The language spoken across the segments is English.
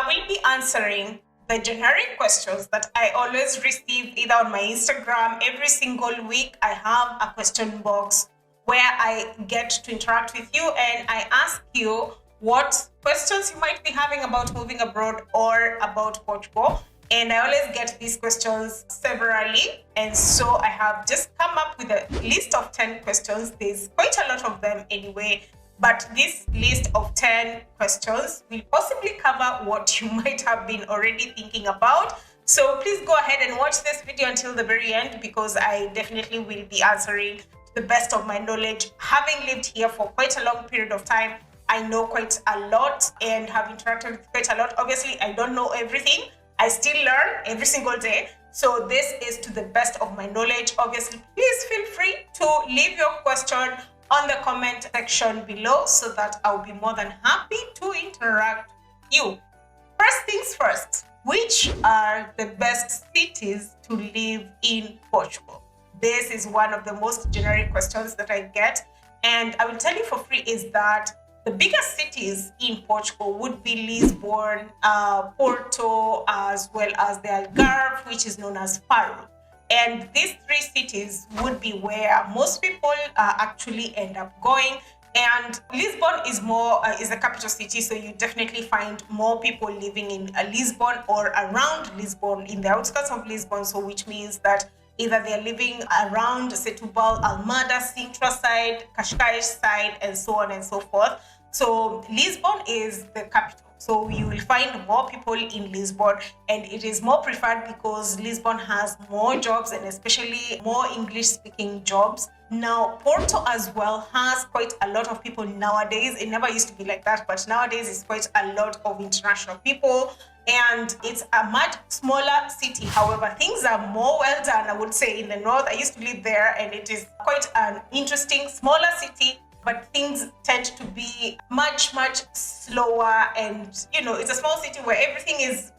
I will be answering the generic questions that I always receive either on my Instagram. Every single week, I have a question box where I get to interact with you and I ask you what questions you might be having about moving abroad or about Portugal. And I always get these questions severally. And so I have just come up with a list of 10 questions. There's quite a lot of them anyway. But this list of 10 questions will possibly cover what you might have been already thinking about. So please go ahead and watch this video until the very end, because I definitely will be answering to the best of my knowledge. Having lived here for quite a long period of time, I know quite a lot and have interacted with quite a lot. Obviously, I don't know everything. I still learn every single day. So this is to the best of my knowledge. Obviously, please feel free to leave your question on the comment section below so that I'll be more than happy to interact with you. First things first, which are the best cities to live in Portugal? This is one of the most generic questions that I get, and I will tell you for free is that the biggest cities in Portugal would be Lisbon, Porto, as well as the Algarve, which is known as Faro. And these three cities would be where most people actually end up going. And Lisbon is the capital city, so you definitely find more people living in Lisbon or around Lisbon, in the outskirts of Lisbon. So which means that either they're living around Setúbal, Almada, Sintra side, Cascais side, and so on and so forth. So Lisbon is the capital. So you will find more people in Lisbon, and it is more preferred because Lisbon has more jobs and especially more English-speaking jobs. Now, Porto as well has quite a lot of people nowadays. It never used to be like that, but nowadays it's quite a lot of international people. And it's a much smaller city. However, things are more well done, I would say, in the north. I used to live there, and it is quite an interesting, smaller city, but things tend to be much, much slower. And, it's a small city where everything is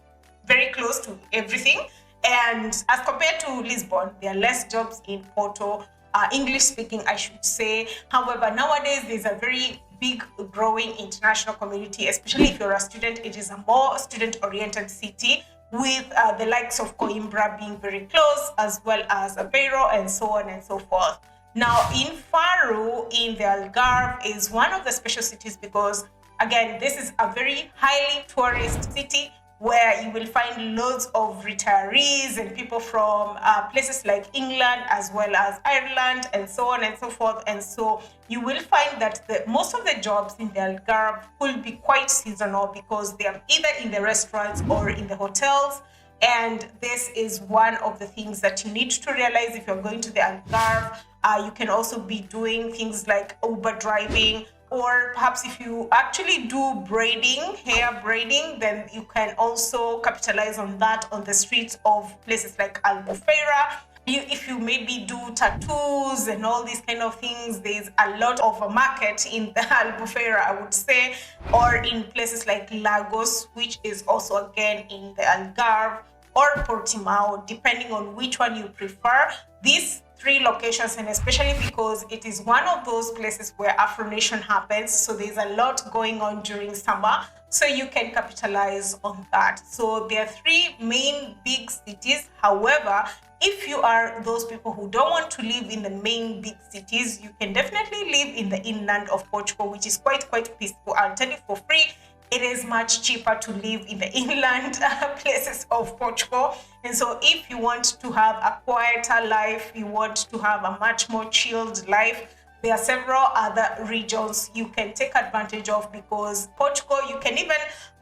very close to everything. And as compared to Lisbon, there are less jobs in Porto, English speaking, I should say. However, nowadays there's a very big growing international community, especially if you're a student. It is a more student-oriented city, with the likes of Coimbra being very close, as well as Aveiro, and so on and so forth. Now, in Faro, in the Algarve, is one of the special cities because, again, this is a very highly tourist city where you will find loads of retirees and people from places like England as well as Ireland, and so on and so forth. And so you will find that most of the jobs in the Algarve will be quite seasonal because they are either in the restaurants or in the hotels. And this is one of the things that you need to realize if you're going to the Algarve. You can also be doing things like Uber driving, or perhaps if you actually do braiding, hair braiding, then you can also capitalize on that on the streets of places like Albufeira. If you maybe do tattoos and all these kind of things, there's a lot of a market in the Albufeira, I would say, or in places like Lagos, which is also again in the Algarve, or Portimao, depending on which one you prefer. These three locations, and especially because it is one of those places where Afro Nation happens, so there's a lot going on during summer, so you can capitalize on that. So there are three main big cities. However, if you are those people who don't want to live in the main big cities, you can definitely live in the inland of Portugal, which is quite peaceful. I'll tell you for free, it is much cheaper to live in the inland places of Portugal. And so if you want to have a quieter life, you want to have a much more chilled life, there are several other regions you can take advantage of, because Portugal, you can even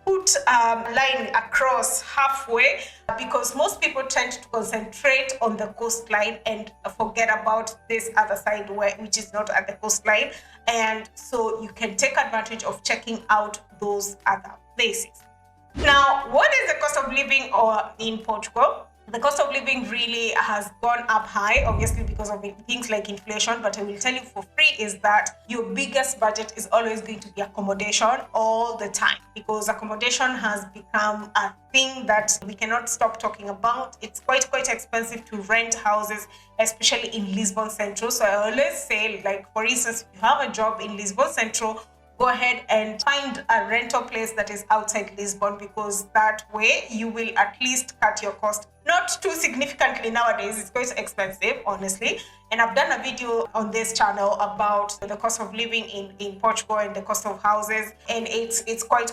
put a line across halfway, because most people tend to concentrate on the coastline and forget about this other side which is not at the coastline. And so you can take advantage of checking out those other places. Now, what is the cost of living in Portugal? The cost of living really has gone up high, obviously because of things like inflation, but I will tell you for free is that your biggest budget is always going to be accommodation all the time, because accommodation has become a thing that we cannot stop talking about. It's quite expensive to rent houses, especially in Lisbon Central. So I always say, like, for instance, if you have a job in Lisbon Central, go ahead and find a rental place that is outside Lisbon, because that way you will at least cut your cost not too significantly. Nowadays it's quite expensive, honestly, and I've done a video on this channel about the cost of living in Portugal and the cost of houses, and it's quite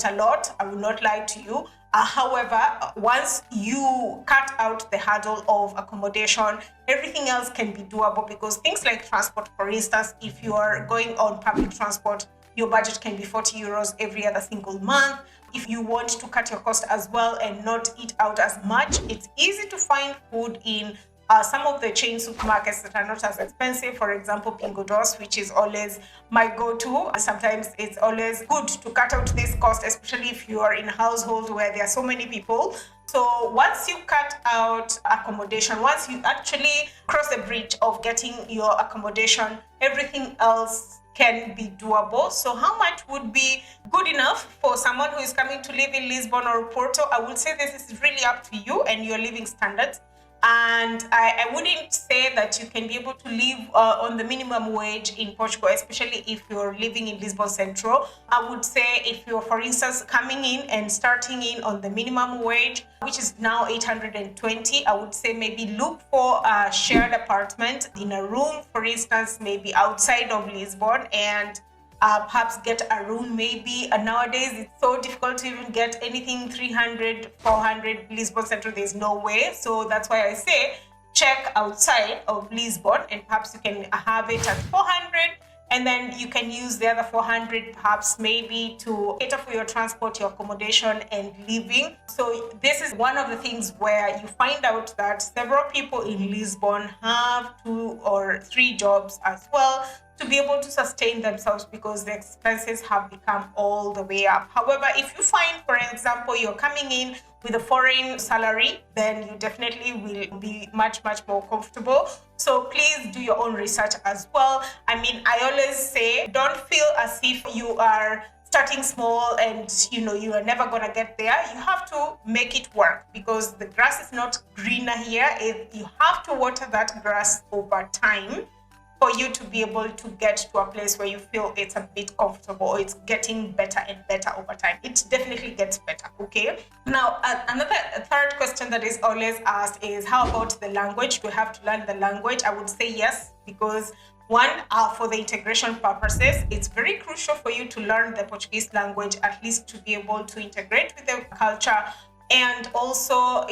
a lot. I will not lie to you. However, once you cut out the hurdle of accommodation, everything else can be doable, because things like transport, for instance, if you are going on public transport, your budget can be 40 euros every other single month. If you want to cut your cost as well and not eat out as much, it's easy to find food in some of the chain supermarkets that are not as expensive. For example, Pingo Dos, which is always my go-to. Sometimes it's always good to cut out this cost, especially if you are in a household where there are so many people. So once you cut out accommodation, once you actually cross the bridge of getting your accommodation, everything else can be doable. So how much would be good enough for someone who is coming to live in Lisbon or Porto? I would say this is really up to you and your living standards. And I wouldn't say that you can be able to live on the minimum wage in Portugal, especially if you're living in Lisbon Central. I would say if you're, for instance, coming in and starting in on the minimum wage, which is now 820, I would say maybe look for a shared apartment in a room, for instance, maybe outside of Lisbon, and perhaps get a room maybe. Nowadays it's so difficult to even get anything 300, 400 Lisbon Central. There's no way. So that's why I say check outside of Lisbon, and perhaps you can have it at 400, and then you can use the other 400 perhaps maybe to cater for your transport, your accommodation and living. So this is one of the things where you find out that several people in Lisbon have 2 or 3 jobs as well to be able to sustain themselves, because the expenses have become all the way up. However, if you find, for example, you're coming in with a foreign salary, then you definitely will be much more comfortable. So please do your own research as well. I mean, I always say, don't feel as if you are starting small and you are never gonna get there. You have to make it work, because the grass is not greener here. You have to water that grass over time for you to be able to get to a place where you feel it's a bit comfortable, or it's getting better and better over time. It definitely gets better, okay? Now, third question that is always asked is, how about the language? Do you have to learn the language? I would say yes, because one, for the integration purposes, it's very crucial for you to learn the Portuguese language, at least to be able to integrate with the culture. And also,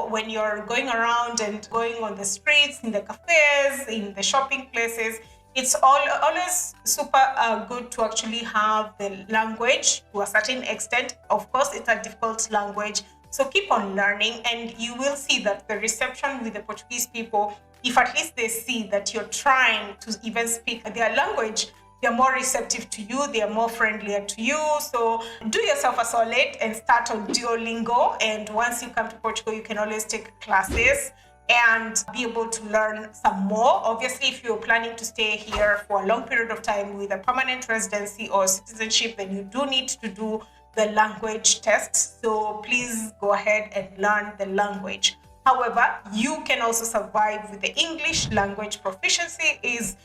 when you're going around and going on the streets, in the cafes, in the shopping places, it's always super good to actually have the language to a certain extent. Of course, it's a difficult language, so keep on learning, and you will see that the reception with the Portuguese people, if at least they see that you're trying to even speak their language, they're more receptive to you, they are more friendlier to you. So do yourself a solid and start on Duolingo. And once you come to Portugal, you can always take classes and be able to learn some more. Obviously, if you're planning to stay here for a long period of time with a permanent residency or citizenship, then you do need to do the language tests. So please go ahead and learn the language. However, you can also survive with the English language. Proficiency is,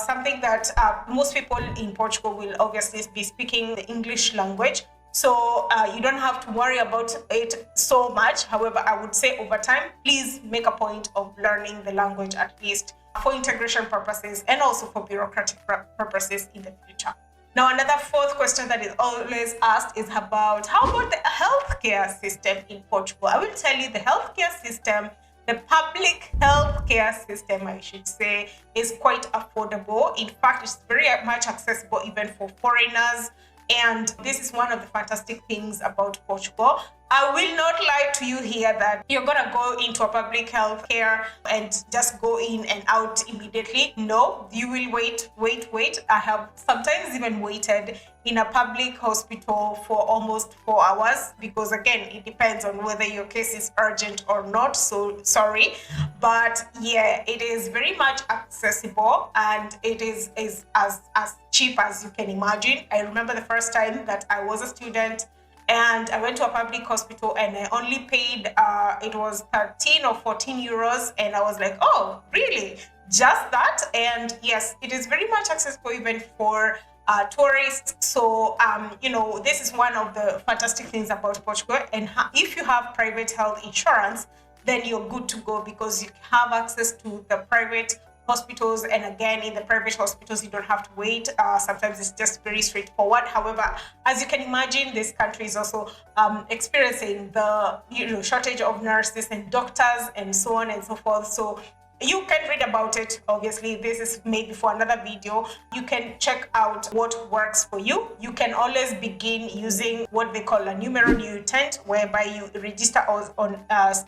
something that most people in Portugal will obviously be speaking the English language. So you don't have to worry about it so much. However, I would say over time, please make a point of learning the language, at least for integration purposes and also for bureaucratic purposes in the future. Now, another fourth question that is always asked is about, how about the healthcare system in Portugal? I will tell you, the healthcare system, the public healthcare system, I should say, is quite affordable. In fact, it's very much accessible even for foreigners. And this is one of the fantastic things about Portugal. I will not lie to you here that you're going to go into a public health care and just go in and out immediately. No, you will wait. I have sometimes even waited in a public hospital for almost 4 hours, because again, it depends on whether your case is urgent or not. So sorry. But yeah, it is very much accessible, and it is as cheap as you can imagine. I remember the first time that I was a student and I went to a public hospital and I only paid, it was 13 or 14 euros. And I was like, oh, really? Just that? And yes, it is very much accessible even for tourists. So, this is one of the fantastic things about Portugal. And if you have private health insurance, then you're good to go, because you have access to the private hospitals. And again, in the private hospitals, you don't have to wait. Sometimes it's just very straightforward. However, as you can imagine, this country is also experiencing the shortage of nurses and doctors and so on and so forth. So you can read about it. Obviously, this is maybe for another video. You can check out what works for you. You can always begin using what they call a numero de utente, whereby you register on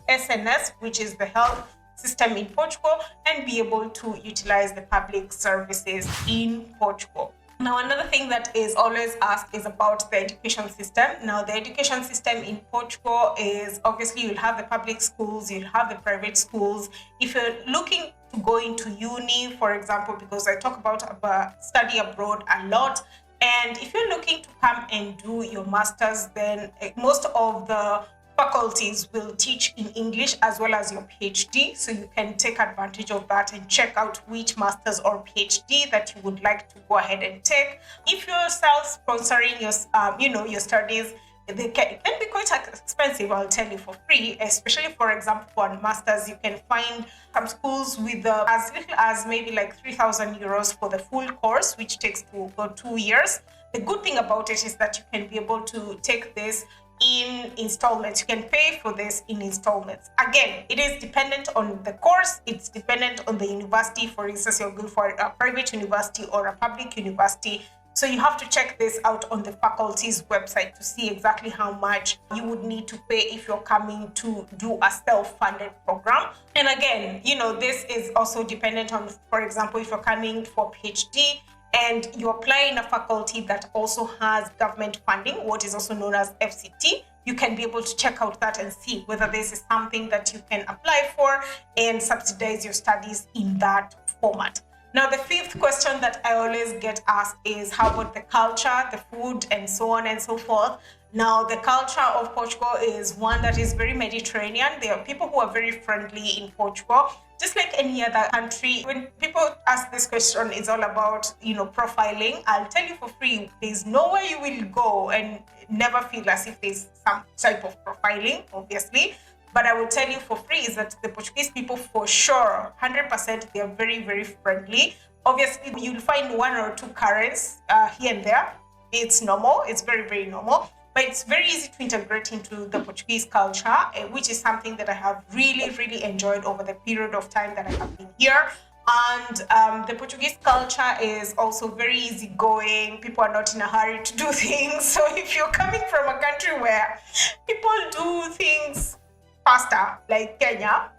SNS, which is the health system in Portugal, and be able to utilize the public services in Portugal. Now, another thing that is always asked is about the education system. Now, the education system in Portugal is, obviously, you'll have the public schools, you'll have the private schools. If you're looking to go into uni, for example, because I talk about study abroad a lot, and if you're looking to come and do your master's, then most of the faculties will teach in English as well as your PhD. So you can take advantage of that and check out which master's or PhD that you would like to go ahead and take. If you're self-sponsoring your studies, they can be quite expensive, I'll tell you, for free. Especially, for example, for masters, you can find some schools with as little as maybe like 3,000 euros for the full course, which takes 2 years. The good thing about it is that you can be able to take this in installments. You can pay for this in installments. Again, it is dependent on the course. It's dependent on the university. For instance, you're going for a private university or a public university. So you have to check this out on the faculty's website to see exactly how much you would need to pay if you're coming to do a self-funded program. And again, this is also dependent on, for example, if you're coming for PhD, and you apply in a faculty that also has government funding, what is also known as FCT, you can be able to check out that and see whether this is something that you can apply for and subsidize your studies in that format. Now, the fifth question that I always get asked is, how about the culture, the food, and so on and so forth? Now, the culture of Portugal is one that is very Mediterranean. There are people who are very friendly in Portugal. Just like any other country, when people ask this question, it's all about, profiling. I'll tell you for free, there's nowhere you will go and never feel as if there's some type of profiling, obviously. But I will tell you for free is that the Portuguese people, for sure, 100%, they are very, very friendly. Obviously, you'll find one or two Karens here and there. It's normal. It's very, very normal. But it's very easy to integrate into the Portuguese culture, which is something that I have really, really enjoyed over the period of time that I have been here. And the Portuguese culture is also very easygoing. People are not in a hurry to do things. So if you're coming from a country where people do things faster, like Kenya,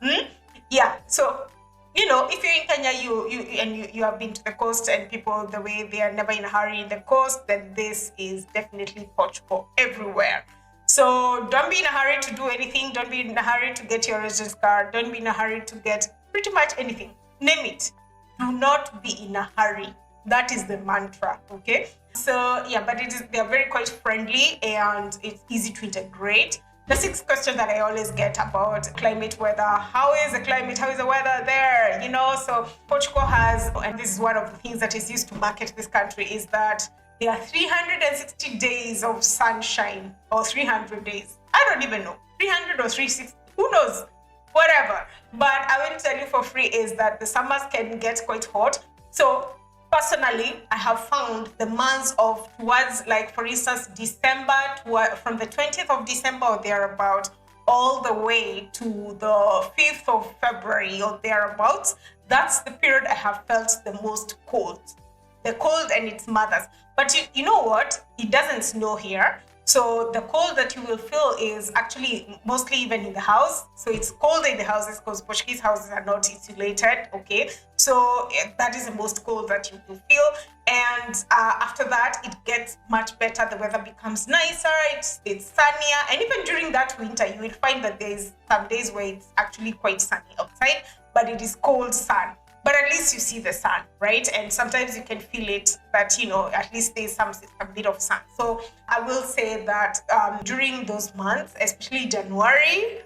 so if you're in Kenya, you have been to the coast, and people, the way they are never in a hurry in the coast, then this is definitely Portugal everywhere. So don't be in a hurry to do anything. Don't be in a hurry to get your residence card. Don't be in a hurry to get pretty much anything. Name it. Do not be in a hurry. That is the mantra, okay? So but they are very quite friendly, and it's easy to integrate. The sixth question that I always get about climate, weather, how is the climate, how is the weather there? So Portugal has, and this is one of the things that is used to market this country, is that there are 360 days of sunshine, or 300 days. I don't even know, 300 or 360, who knows, whatever. But I will tell you for free is that the summers can get quite hot. So personally, I have found the months of towards, like, for instance, December, from the 20th of December or thereabout, all the way to the 5th of February or thereabouts, that's the period I have felt the most cold. The cold and its mothers. But you know what? It doesn't snow here. So the cold that you will feel is actually mostly even in the house. So it's cold in the houses because Portuguese houses are not insulated, okay? So that is the most cold that you will feel. And after that, it gets much better. The weather becomes nicer, it's sunnier. And even during that winter, you will find that there's some days where it's actually quite sunny outside, but it is cold sun. But at least you see the sun, right? And sometimes you can feel it, that, at least there's a bit of sun. So I will say that during those months, especially January,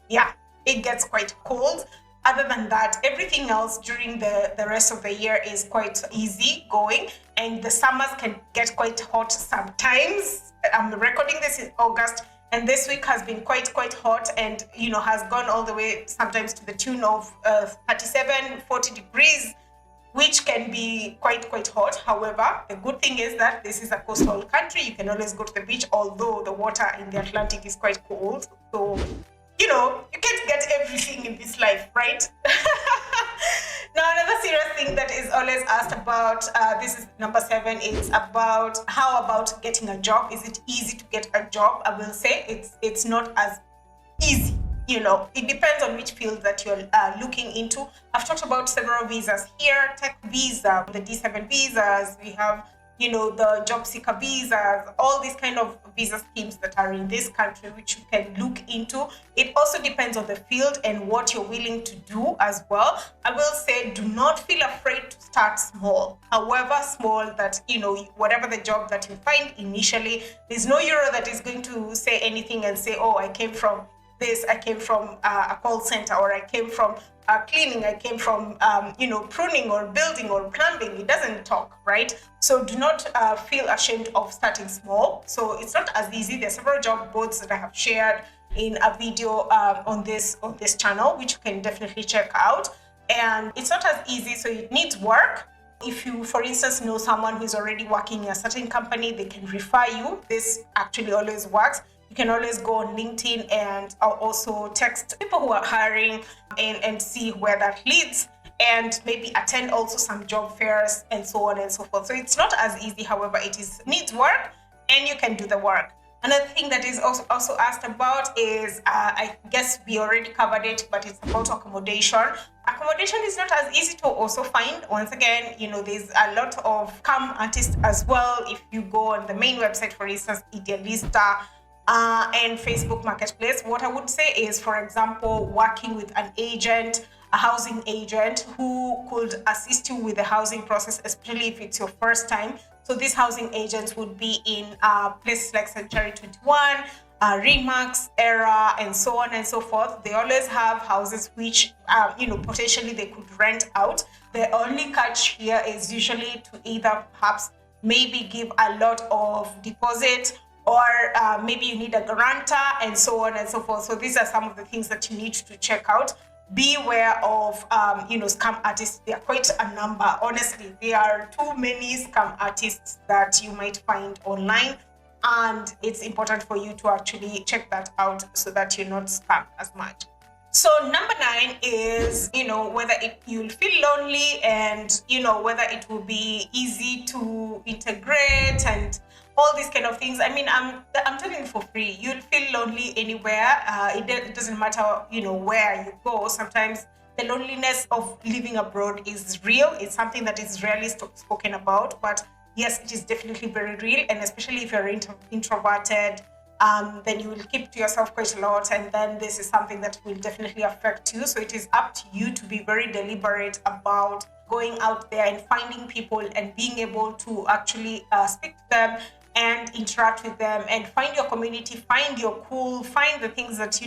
it gets quite cold. Other than that, everything else during the rest of the year is quite easy going. and the summers can get quite hot sometimes. I'm recording this in August, and this week has been quite hot, and has gone all the way sometimes to the tune of 37, 40 degrees, which can be quite hot. However, the good thing is that this is a coastal country. You can always go to the beach, although the water in the Atlantic is quite cold. So, you can't get everything in this life, right? Now, another serious thing that is always asked about, this is number 7, is about how about getting a job? Is it easy to get a job? I will say it's not as easy. It depends on which field that you're looking into. I've talked about several visas here: tech visa, the D7 visas. We have, the job seeker visas, all these kind of visa schemes that are in this country, which you can look into. It also depends on the field and what you're willing to do as well. I will say, do not feel afraid to start small. However small that, whatever the job that you find initially, there's no euro that is going to say anything and say, oh, I came from this, I came from a call center, or I came from cleaning, I came from pruning or building or plumbing. It doesn't talk, right? So do not feel ashamed of starting small. So it's not as easy. There's several job boards that I have shared in a video on this channel, which you can definitely check out. And it's not as easy, so it needs work. If you, for instance, know someone who's already working in a certain company, they can refer you. This actually always works. You can always go on LinkedIn and also text people who are hiring and see where that leads, and maybe attend also some job fairs and so on and so forth. So it's not as easy, however, needs work, and you can do the work. Another thing that is also asked about is, I guess we already covered it, but it's about accommodation. Accommodation is not as easy to also find. Once again, there's a lot of scam artists as well. If you go on the main website, for instance, Idealista, and Facebook Marketplace, what I would say is, for example, working with an agent, a housing agent who could assist you with the housing process, especially if it's your first time. So these housing agents would be in places like Sanctuary 21, Remax, Era, and so on and so forth. They always have houses which, potentially they could rent out. The only catch here is usually to either perhaps maybe give a lot of deposit, or maybe you need a guarantor, and so on and so forth. So these are some of the things that you need to check out. Be aware of, scam artists. There are quite a number. Honestly, there are too many scam artists that you might find online, and it's important for you to actually check that out so that you're not scammed as much. So number 9 is, whether you'll feel lonely, and, whether it will be easy to integrate and all these kind of things. I mean, I'm telling you for free, you'll feel lonely anywhere. It doesn't matter, where you go. Sometimes the loneliness of living abroad is real. It's something that is rarely spoken about, but yes, it is definitely very real. And especially if you're introverted, then you will keep to yourself quite a lot, and then this is something that will definitely affect you. So it is up to you to be very deliberate about going out there and finding people and being able to actually speak to them and interact with them, and find your community, find your cool, find the things that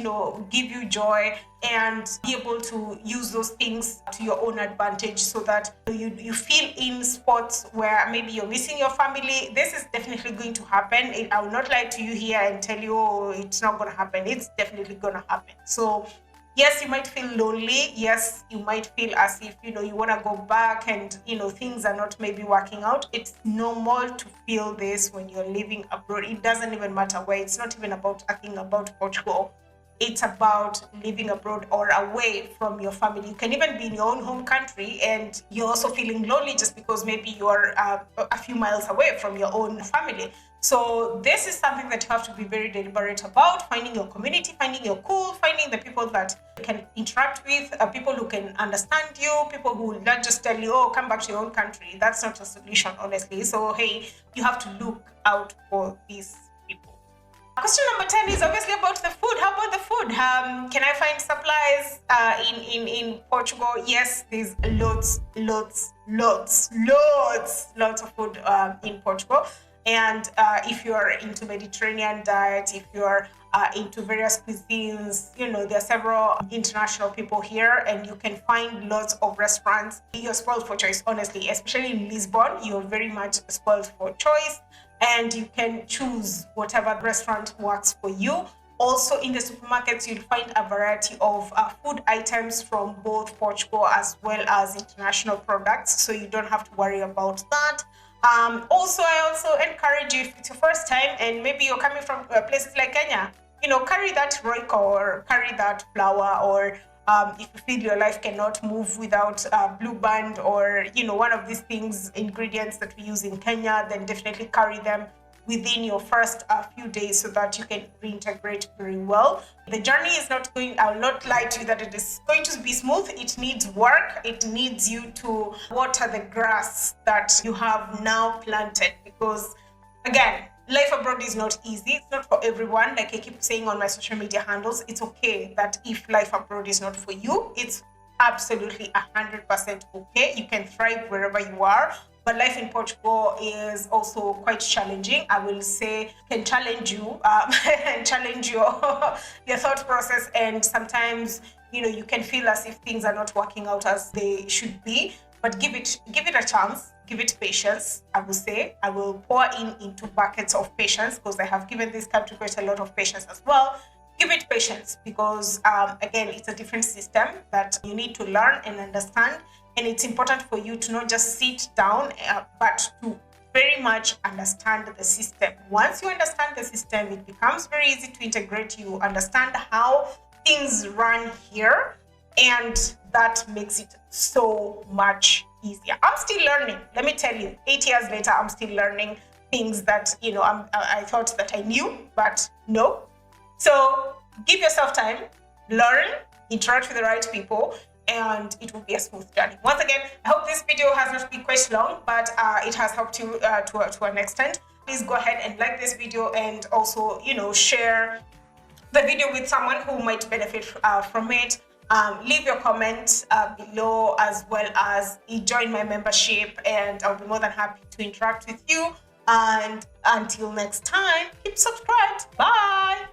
give you joy, and be able to use those things to your own advantage, so that you feel in spots where maybe you're missing your family. This is definitely going to happen. I will not lie to you here and tell you, oh, it's not going to happen. It's definitely going to happen. So yes, you might feel lonely. Yes, you might feel as if, you want to go back and, things are not maybe working out. It's normal to feel this when you're living abroad. It doesn't even matter where. It's not even about a thing about Portugal. It's about living abroad or away from your family. You can even be in your own home country and you're also feeling lonely just because maybe you're a few miles away from your own family. So this is something that you have to be very deliberate about, finding your community, finding your cool, finding the people that you can interact with, people who can understand you, people who will not just tell you, oh, come back to your own country. That's not a solution, honestly. So, hey, you have to look out for these people. Question number 10 is obviously about the food. How about the food? Can I find supplies in Portugal? Yes, there's lots of food in Portugal. And if you're into Mediterranean diet, if you're into various cuisines, there are several international people here, and you can find lots of restaurants. You're spoiled for choice, honestly, especially in Lisbon. You're very much spoiled for choice, and you can choose whatever restaurant works for you. Also, in the supermarkets, you'll find a variety of food items from both Portugal as well as international products, so you don't have to worry about that. I also encourage you, if it's your first time and maybe you're coming from places like Kenya, carry that roiko or carry that flour, or if you feel your life cannot move without blue band or one of these things, ingredients that we use in Kenya, then definitely carry them within your first few days so that you can reintegrate very well. The journey is not going, I will not lie to you that it is going to be smooth. It needs work. It needs you to water the grass that you have now planted, because again, life abroad is not easy. It's not for everyone. Like I keep saying on my social media handles, it's okay that if life abroad is not for you, it's absolutely 100% okay. You can thrive wherever you are. But life in Portugal is also quite challenging. I will say can challenge you and challenge your thought process. And sometimes, you can feel as if things are not working out as they should be. But give it a chance. Give it patience. I will say I will pour into buckets of patience, because I have given this country quite a lot of patience as well. Give it patience, because again, it's a different system that you need to learn and understand. And it's important for you to not just sit down, but to very much understand the system. Once you understand the system, it becomes very easy to integrate. You understand how things run here, and that makes it so much easier. I'm still learning. Let me tell you, 8 years later, I'm still learning things that, I thought that I knew, but no. So give yourself time, learn, interact with the right people, and it will be a smooth journey. Once again, I hope this video has not been quite long, but it has helped you to an extent. Please go ahead and like this video, and also, share the video with someone who might benefit from it. Leave your comments below, as well as join my membership, and I'll be more than happy to interact with you. And until next time, keep subscribed. Bye.